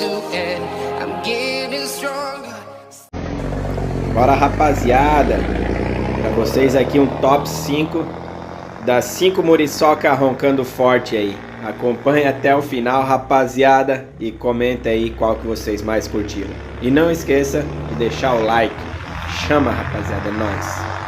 to end. I'm getting stronger. Bora, rapaziada, pra vocês aqui um top 5 das 5 muriçocas roncando forte aí. Acompanhe até o final, rapaziada, e comenta aí qual que vocês mais curtiram. E não esqueça de deixar o like. Chama, rapaziada, é nóis.